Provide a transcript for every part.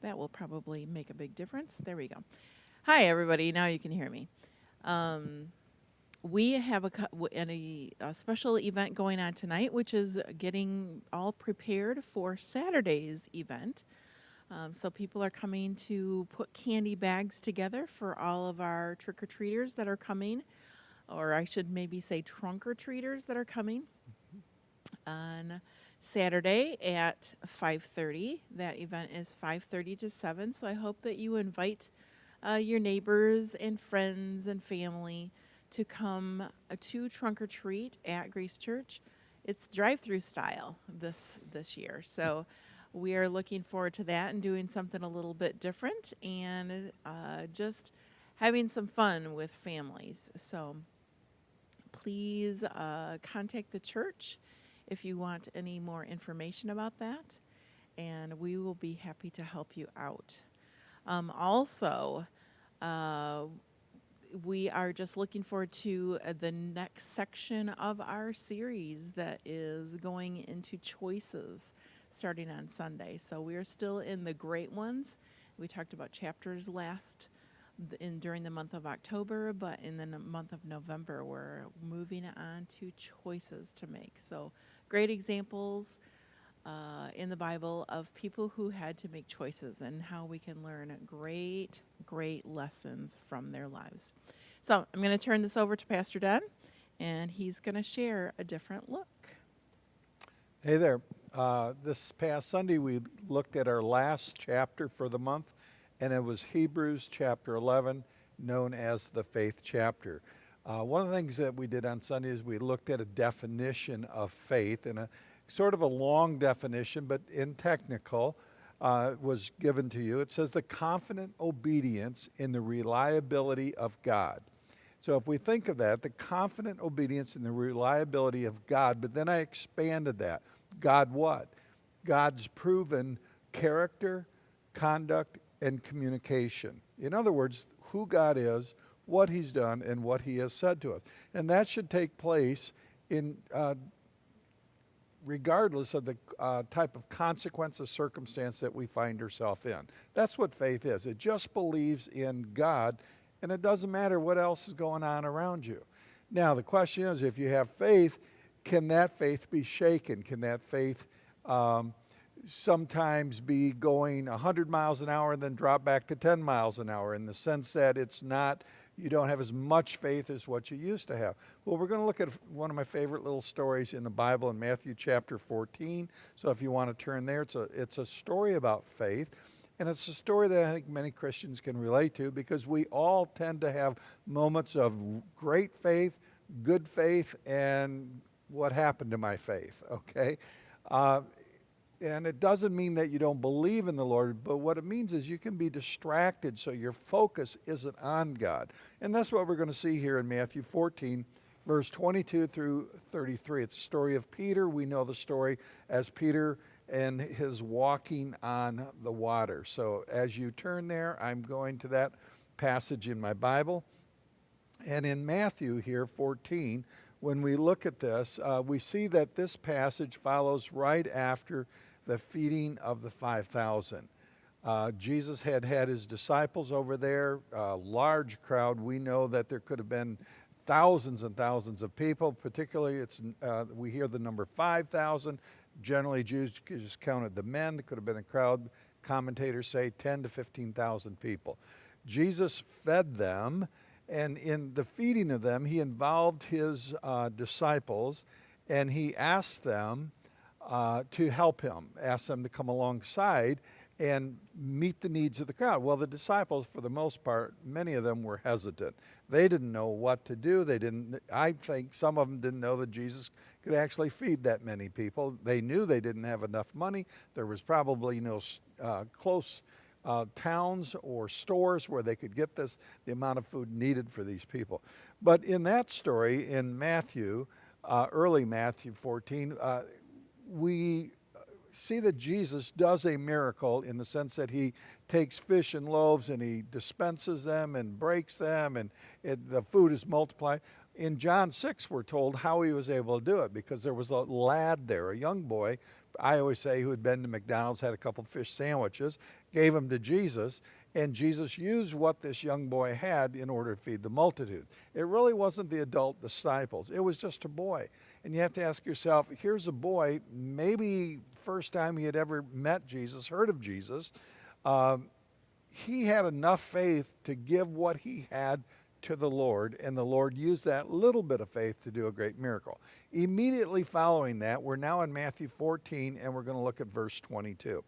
That will probably make a big difference. There we go. Hi, everybody. Now you can hear me. Um, we have a special event going on tonight, which is getting all prepared for Saturday's event. So people are coming to put candy bags together for all of our trick-or-treaters that are coming, or I should maybe say trunk-or-treaters that are coming on Saturday at 5:30. That event is 5:30 to 7, so I hope that you invite your neighbors and friends and family to come to Trunk or Treat at Grace Church. It's drive-through style this year, so we are looking forward to that and doing something a little bit different and just having some fun with families. So please contact the church if you want any more information about that, and we will be happy to help you out. Also, we are just looking forward to the next section of our series that is going into choices starting on Sunday. So we are still in the great ones. We talked about chapters during the month of October, but in the month of November, we're moving on to choices to make. So great examples in the Bible of people who had to make choices and how we can learn great, great lessons from their lives. So I'm going to turn this over to Pastor Don, and he's going to share a different look. Hey there. This past Sunday, we looked at our last chapter for the month, and it was Hebrews chapter 11, known as the faith chapter. One of the things that we did on Sunday is we looked at a definition of faith, and a sort of a long definition, but in technical, was given to you. It says the confident obedience in the reliability of God. So if we think of that, the confident obedience in the reliability of God, but then I expanded that. God what? God's proven character, conduct, and communication. In other words, who God is, what he's done, and what he has said to us. And that should take place in regardless of the type of consequence or circumstance that we find ourselves in. That's what faith is. It just believes in God, and it doesn't matter what else is going on around you. Now, the question is, if you have faith, can that faith be shaken? Can that faith sometimes be going 100 miles an hour and then drop back to 10 miles an hour, in the sense that you don't have as much faith as what you used to have? Well, we're going to look at one of my favorite little stories in the Bible in Matthew chapter 14. So if you want to turn there, it's a story about faith. And it's a story that I think many Christians can relate to, because we all tend to have moments of great faith, good faith, and what happened to my faith, okay? And it doesn't mean that you don't believe in the Lord, but what it means is you can be distracted, so your focus isn't on God. And that's what we're going to see here in Matthew 14, verse 22 through 33. It's the story of Peter. We know the story as Peter and his walking on the water. So as you turn there, I'm going to that passage in my Bible. And in Matthew here, 14, when we look at this, we see that this passage follows right after the feeding of the 5,000. Jesus had his disciples over there, a large crowd. We know that there could have been thousands and thousands of people. Particularly, we hear the number 5,000. Generally, Jews just counted the men. There could have been a crowd. Commentators say 10 to 15,000 people. Jesus fed them, and in the feeding of them, he involved his disciples, and he asked them to help him, asked them to come alongside and meet the needs of the crowd. Well, the disciples, for the most part, many of them were hesitant. They didn't know what to do. I think some of them didn't know that Jesus could actually feed that many people. They knew they didn't have enough money. There was probably no close towns or stores where they could get the amount of food needed for these people. But in that story, in Matthew, early Matthew 14, we see that Jesus does a miracle in the sense that he takes fish and loaves and he dispenses them and breaks them, and the food is multiplied. In John 6, we're told how he was able to do it, because there was a lad there, a young boy, I always say, who had been to McDonald's, had a couple fish sandwiches, gave them to Jesus, and Jesus used what this young boy had in order to feed the multitude. It really wasn't the adult disciples. It was just a boy. And you have to ask yourself, here's a boy, maybe first time he had ever met Jesus, heard of Jesus. He had enough faith to give what he had to the Lord, and the Lord used that little bit of faith to do a great miracle. Immediately following that, we're now in Matthew 14, and we're going to look at verse 22.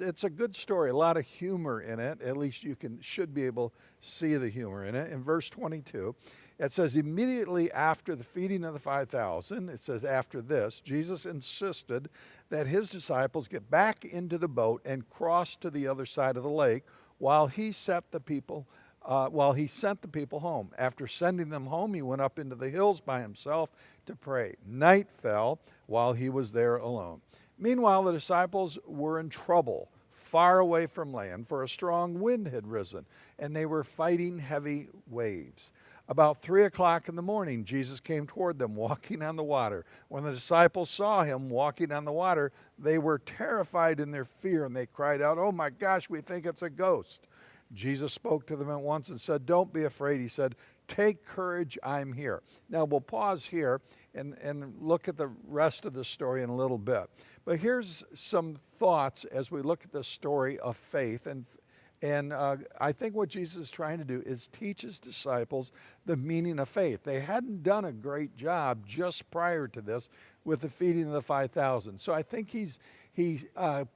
It's a good story, a lot of humor in it. At least you should be able to see the humor in it. In verse 22, it says, immediately after the feeding of the 5,000, it says after this, Jesus insisted that his disciples get back into the boat and cross to the other side of the lake while he sent the people home. After sending them home, he went up into the hills by himself to pray. Night fell while he was there alone. Meanwhile, the disciples were in trouble, far away from land, for a strong wind had risen, and they were fighting heavy waves. About 3 o'clock in the morning, Jesus came toward them, walking on the water. When the disciples saw him walking on the water, they were terrified in their fear, and they cried out, "Oh my gosh, we think it's a ghost." Jesus spoke to them at once and said, "Don't be afraid." He said, "Take courage, I'm here." Now we'll pause here and look at the rest of the story in a little bit. But here's some thoughts as we look at the story of faith. And I think what Jesus is trying to do is teach his disciples the meaning of faith. They hadn't done a great job just prior to this with the feeding of the 5,000. So I think he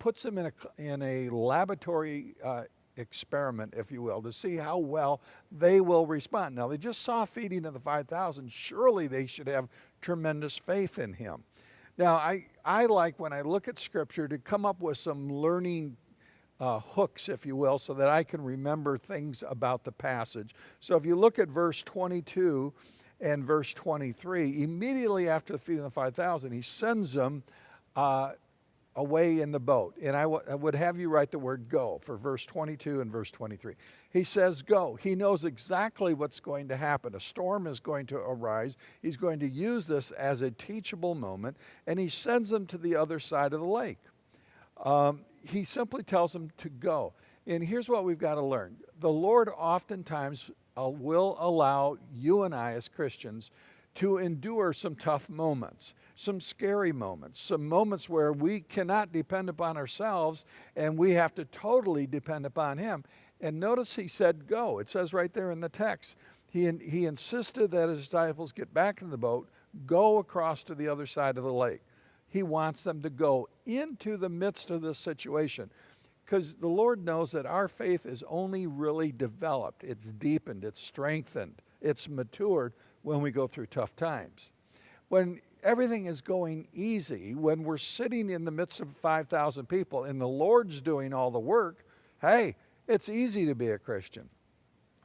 puts them in a laboratory experiment, if you will, to see how well they will respond. Now, they just saw feeding of the 5,000. Surely they should have tremendous faith in him. Now, I like, when I look at Scripture, to come up with some learning hooks, if you will, so that I can remember things about the passage. So if you look at verse 22 and verse 23, immediately after the feeding of the 5,000, he sends them away in the boat. And I would have you write the word go for verse 22 and verse 23. He says go. He knows exactly what's going to happen. A storm is going to arise. He's going to use this as a teachable moment, and he sends them to the other side of the lake. He simply tells them to go. And here's what we've got to learn. The Lord oftentimes will allow you and I as Christians to endure some tough moments, some scary moments, some moments where we cannot depend upon ourselves and we have to totally depend upon him. And notice he said go. It says right there in the text. He insisted that his disciples get back in the boat, go across to the other side of the lake. He wants them to go into the midst of this situation, because the Lord knows that our faith is only really developed. It's deepened, it's strengthened, it's matured when we go through tough times. When everything is going easy, when we're sitting in the midst of 5,000 people and the Lord's doing all the work, hey, it's easy to be a Christian.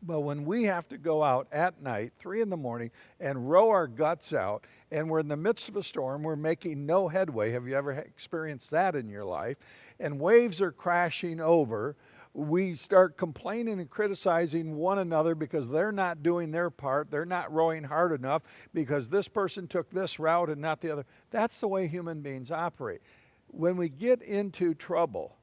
But when we have to go out at night, 3 in the morning, and row our guts out, and we're in the midst of a storm, we're making no headway. Have you ever experienced that in your life? And waves are crashing over. We start complaining and criticizing one another because they're not doing their part. They're not rowing hard enough because this person took this route and not the other. That's the way human beings operate. When we get into trouble,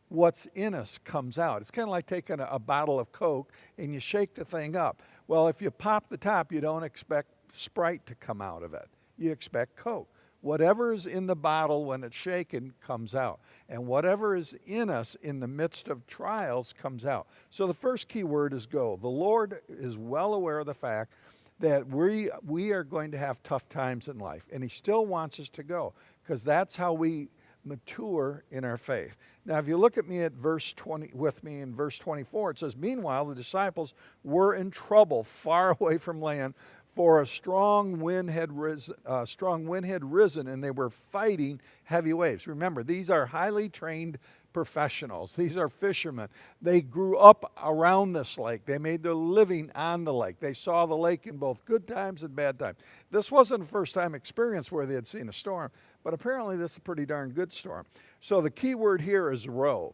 what's in us comes out. It's kind of like taking a bottle of Coke and you shake the thing up. Well, if you pop the top, you don't expect Sprite to come out of it. You expect Coke. Whatever is in the bottle when it's shaken comes out. And whatever is in us in the midst of trials comes out. So the first key word is go. The Lord is well aware of the fact that we are going to have tough times in life. And he still wants us to go, because that's how we mature in our faith. Now, if you look at me at verse 20 with me in verse 24, it says, meanwhile, the disciples were in trouble far away from land, for a strong wind had risen, and they were fighting heavy waves. Remember, these are highly trained professionals. These are fishermen. They grew up around this lake. They made their living on the lake. They saw the lake in both good times and bad times. This wasn't a first-time experience where they had seen a storm, but apparently this is a pretty darn good storm. So the key word here is row.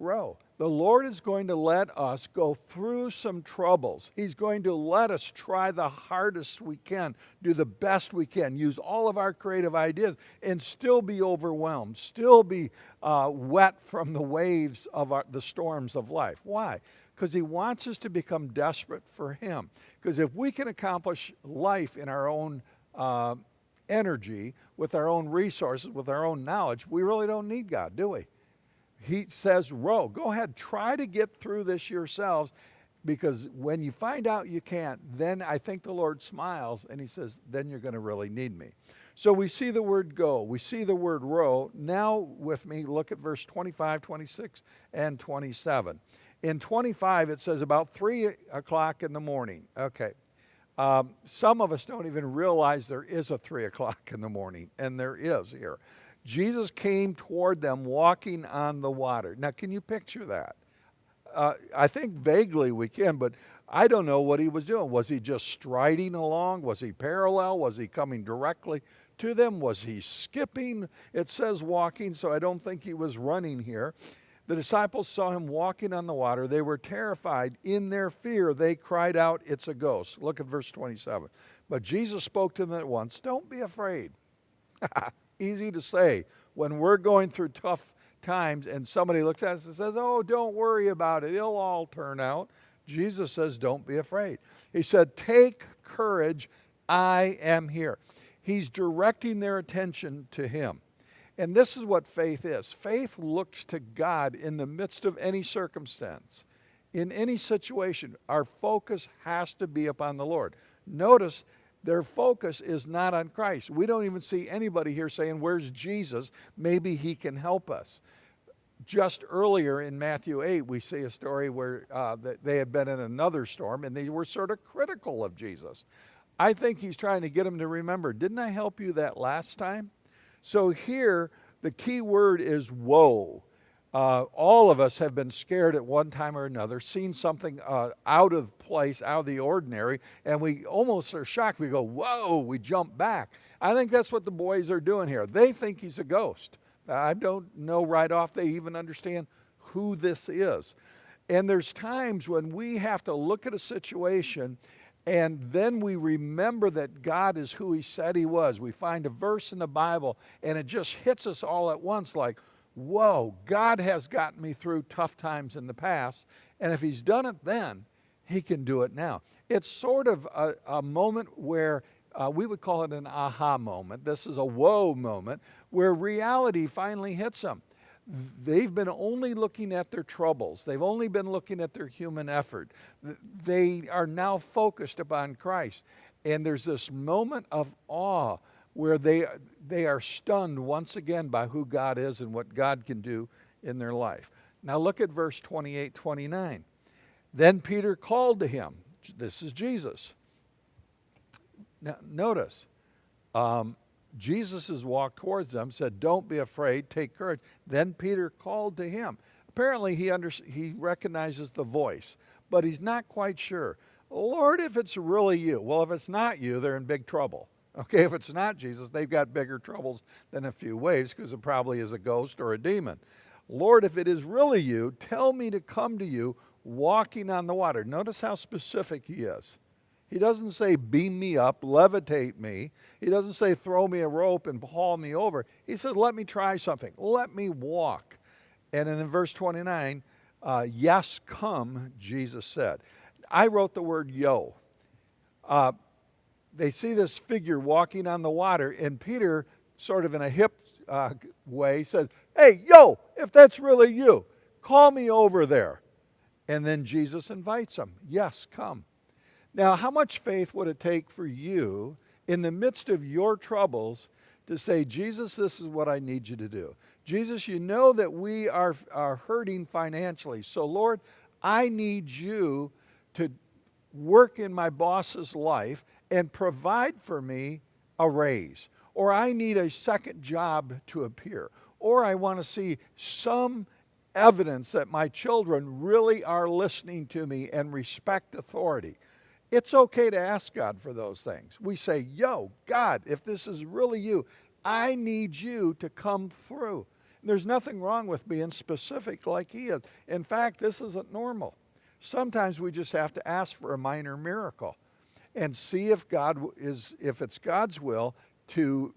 row. The Lord is going to let us go through some troubles. He's going to let us try the hardest we can, do the best we can, use all of our creative ideas, and still be overwhelmed, still be wet from the waves of the storms of life. Why? Because He wants us to become desperate for Him. Because if we can accomplish life in our own energy, with our own resources, with our own knowledge, we really don't need God, do we? He says, row. Go ahead, try to get through this yourselves, because when you find out you can't, then I think the Lord smiles and He says, then you're going to really need me. So we see the word go. We see the word row. Now with me, look at verse 25, 26, and 27. In 25, it says about 3 o'clock in the morning. Okay. Some of us don't even realize there is a 3 o'clock in the morning, and there is here. Jesus came toward them walking on the water. Now, can you picture that? I think vaguely we can, but I don't know what He was doing. Was He just striding along? Was He parallel? Was He coming directly to them? Was He skipping? It says walking, so I don't think He was running here. The disciples saw Him walking on the water. They were terrified. In their fear, they cried out, "It's a ghost." Look at verse 27. But Jesus spoke to them at once. Don't be afraid. Easy to say when we're going through tough times and somebody looks at us and says, "Oh, don't worry about it. It'll all turn out." Jesus says, don't be afraid. He said, "Take courage. I am here." He's directing their attention to Him. And this is what faith is. Faith looks to God in the midst of any circumstance. In any situation, our focus has to be upon the Lord. Notice, their focus is not on Christ. We don't even see anybody here saying, "Where's Jesus? Maybe He can help us." Just earlier in Matthew 8, we see a story where they had been in another storm and they were sort of critical of Jesus. I think He's trying to get them to remember, didn't I help you that last time? So here, the key word is woe. All of us have been scared at one time or another, seen something out of place, out of the ordinary, and we almost are shocked. We go, whoa, we jump back. I think that's what the boys are doing here. They think he's a ghost. I don't know right off they even understand who this is. And there's times when we have to look at a situation and then we remember that God is who He said He was. We find a verse in the Bible and it just hits us all at once like, whoa, God has gotten me through tough times in the past, and if He's done it then, He can do it now. It's sort of a moment where we would call it an aha moment. This is a whoa moment where reality finally hits them. They've been only looking at their troubles. They've only been looking at their human effort. They are now focused upon Christ. And there's this moment of awe where they are stunned once again by who God is and what God can do in their life. Now look at verse 28, 29. Then Peter called to Him. This is Jesus. Now notice, Jesus has walked towards them, said, "Don't be afraid, take courage." Then Peter called to Him. Apparently he recognizes the voice, but he's not quite sure. "Lord, if it's really You." Well, if it's not You, they're in big trouble. Okay, if it's not Jesus, they've got bigger troubles than a few waves, because it probably is a ghost or a demon. "Lord, if it is really You, tell me to come to You walking on the water." Notice how specific he is. He doesn't say, "Beam me up, levitate me." He doesn't say, "Throw me a rope and haul me over." He says, "Let me try something. Let me walk." And then in verse 29, "Yes, come," Jesus said. I wrote the word yo. They see this figure walking on the water, and Peter, sort of in a hip way, says, "Hey, yo, if that's really You, call me over there." And then Jesus invites him, "Yes, come." Now, how much faith would it take for you in the midst of your troubles to say, "Jesus, this is what I need You to do. Jesus, You know that we are hurting financially. So, Lord, I need You to work in my boss's life and provide for me a raise. Or I need a second job to appear. Or I want to see some evidence that my children really are listening to me and respect authority." It's okay to ask God for those things. We say, "Yo, God, if this is really You, I need You to come through." There's nothing wrong with being specific like he is. In fact, this isn't normal. Sometimes we just have to ask for a minor miracle and see if if it's God's will to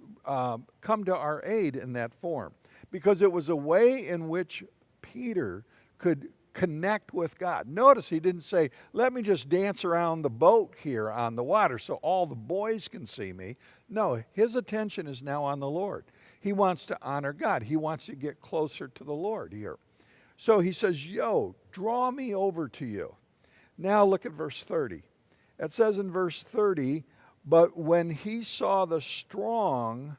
come to our aid in that form. Because it was a way in which Peter could connect with God. Notice he didn't say, let me just dance around the boat here on the water so all the boys can see me. No, his attention is now on the Lord. He wants to honor God. He wants to get closer to the Lord here. So he says, draw me over to you. Now look at verse 30. It says in verse 30, but when he saw the strong,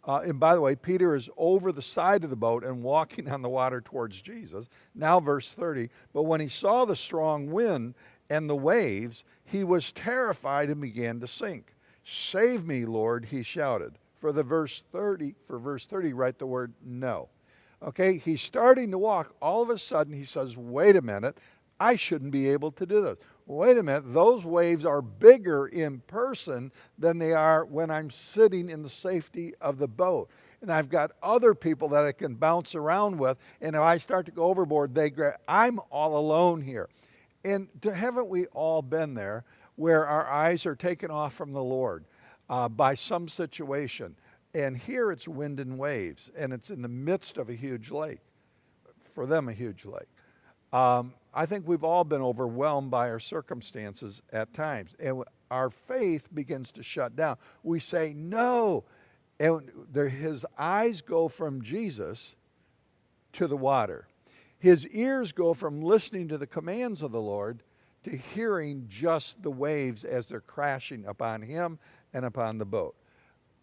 and by the way, Peter is over the side of the boat and walking on the water towards Jesus. Now verse 30, but when he saw the strong wind and the waves, he was terrified and began to sink. Save me, Lord, he shouted. For verse 30, write the word no. Okay, he's starting to walk. All of a sudden, he says, wait a minute, I shouldn't be able to do this. Wait a minute, those waves are bigger in person than they are when I'm sitting in the safety of the boat. And I've got other people that I can bounce around with, and if I start to go overboard, I'm all alone here. And haven't we all been there where our eyes are taken off from the Lord by some situation? And here it's wind and waves, and it's in the midst of a huge lake. For them, a huge lake. I think we've all been overwhelmed by our circumstances at times, and our faith begins to shut down. We say no, and his eyes go from Jesus to the water. His ears go from listening to the commands of the Lord to hearing just the waves as they're crashing upon him and upon the boat.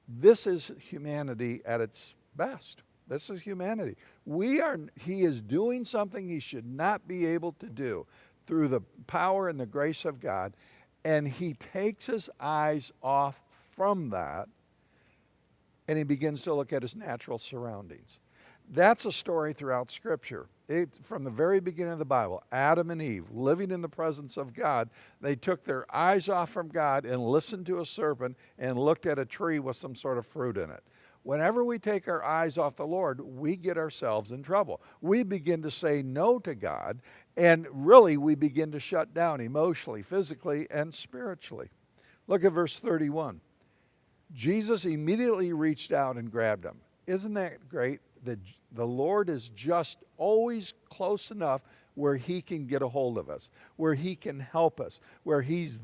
This is humanity at its best. This is humanity. He is doing something he should not be able to do through the power and the grace of God, and he takes his eyes off from that, and he begins to look at his natural surroundings. That's a story throughout Scripture. From the very beginning of the Bible, Adam and Eve, living in the presence of God, they took their eyes off from God and listened to a serpent and looked at a tree with some sort of fruit in it. Whenever we take our eyes off the Lord, we get ourselves in trouble. We begin to say no to God, and really we begin to shut down emotionally, physically, and spiritually. Look at verse 31. Jesus immediately reached out and grabbed him. Isn't that great? The Lord is just always close enough where he can get a hold of us, where he can help us, where he's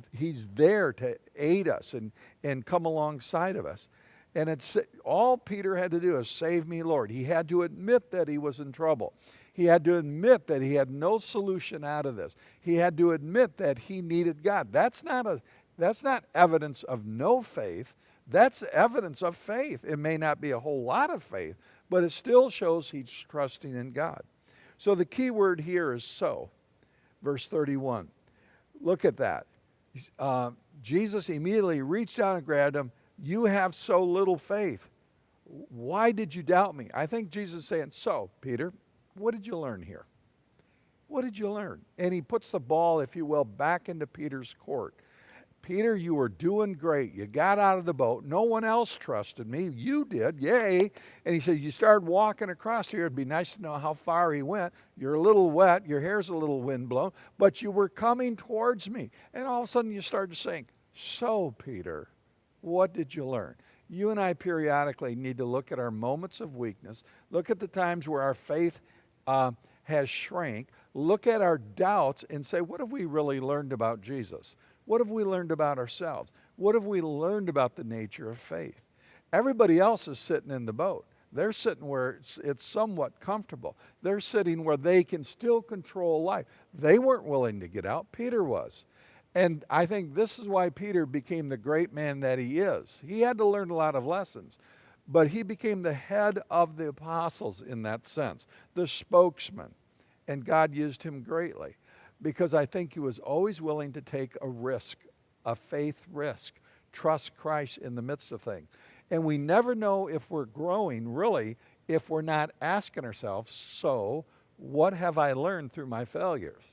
there to aid us and come alongside of us. And it's all Peter had to do is save me, Lord. He had to admit that he was in trouble. He had to admit that he had no solution out of this. He had to admit that he needed God. That's not evidence of no faith. That's evidence of faith. It may not be a whole lot of faith, but it still shows he's trusting in God. So the key word here is so. Verse 31. Look at that. Jesus immediately reached out and grabbed him. You have so little faith. Why did you doubt me? I think Jesus is saying, so, Peter, what did you learn here? What did you learn? And he puts the ball, if you will, back into Peter's court. Peter, you were doing great. You got out of the boat. No one else trusted me. You did. Yay. And he said, you started walking across here. It'd be nice to know how far he went. You're a little wet. Your hair's a little windblown. But you were coming towards me. And all of a sudden you started to sink. So, Peter, what did you learn? You and I periodically need to look at our moments of weakness, look at the times where our faith has shrank, look at our doubts and say, what have we really learned about Jesus? What have we learned about ourselves? What have we learned about the nature of faith? Everybody else is sitting in the boat. They're sitting where it's somewhat comfortable. They're sitting where they can still control life. They weren't willing to get out. Peter was. And I think this is why Peter became the great man that he is. He had to learn a lot of lessons, but he became the head of the apostles in that sense, the spokesman. And God used him greatly because I think he was always willing to take a risk, a faith risk, trust Christ in the midst of things. And we never know if we're growing, really, if we're not asking ourselves, so what have I learned through my failures?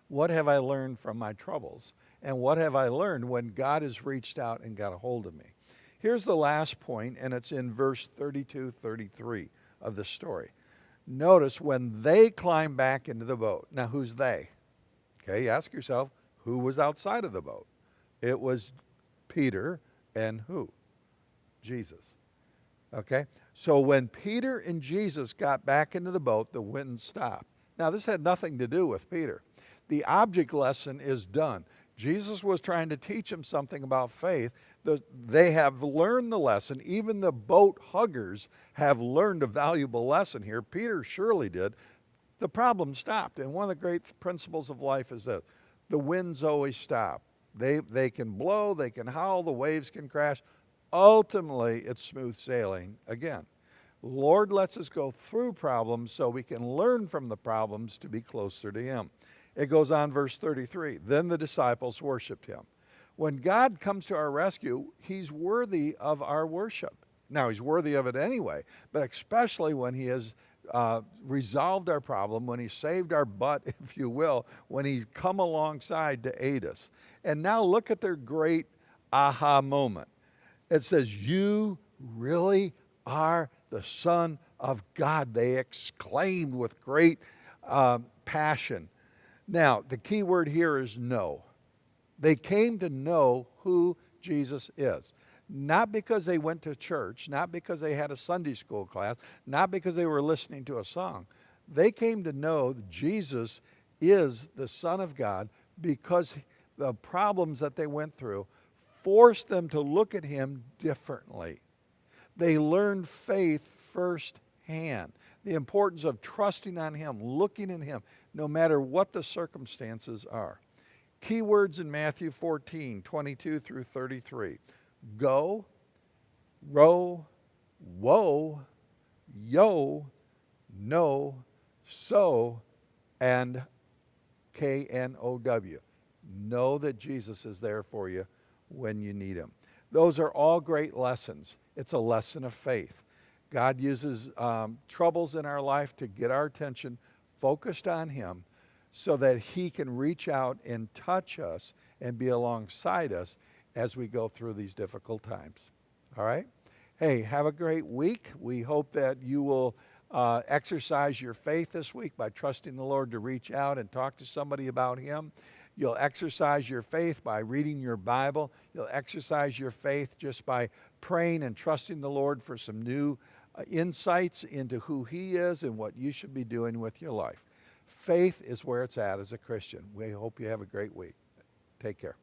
What have I learned from my troubles? And what have I learned when God has reached out and got a hold of me? Here's the last point, and it's in verse 32, 33 of the story. Notice when they climb back into the boat. Now, who's they? Okay, ask yourself, who was outside of the boat? It was Peter and who? Jesus. Okay, so when Peter and Jesus got back into the boat, the wind stopped. Now, this had nothing to do with Peter. The object lesson is done. Jesus was trying to teach them something about faith. They have learned the lesson. Even the boat huggers have learned a valuable lesson here. Peter surely did. The problem stopped. And one of the great principles of life is that the winds always stop. They can blow, they can howl, the waves can crash. Ultimately, it's smooth sailing again. Lord lets us go through problems so we can learn from the problems to be closer to Him. It goes on, verse 33. Then the disciples worshiped Him. When God comes to our rescue, He's worthy of our worship. Now, He's worthy of it anyway, but especially when He has resolved our problem, when He saved our butt, if you will, when He's come alongside to aid us. And now look at their great aha moment. It says, "You really are the Son of God," they exclaimed with great passion. Now, the key word here is know. They came to know who Jesus is. Not because they went to church, not because they had a Sunday school class, not because they were listening to a song. They came to know that Jesus is the Son of God because the problems that they went through forced them to look at Him differently. They learned faith firsthand. The importance of trusting on Him, looking in Him, no matter what the circumstances are. Key words in Matthew 14, 22 through 33. Go, row, woe, yo, no, so, and K-N-O-W. Know that Jesus is there for you when you need Him. Those are all great lessons. It's a lesson of faith. God uses troubles in our life to get our attention focused on Him so that He can reach out and touch us and be alongside us as we go through these difficult times. All right? Hey, have a great week. We hope that you will exercise your faith this week by trusting the Lord to reach out and talk to somebody about Him. You'll exercise your faith by reading your Bible. You'll exercise your faith just by praying and trusting the Lord for some new insights into who He is and what you should be doing with your life. Faith is where it's at as a Christian. We hope you have a great week. Take care.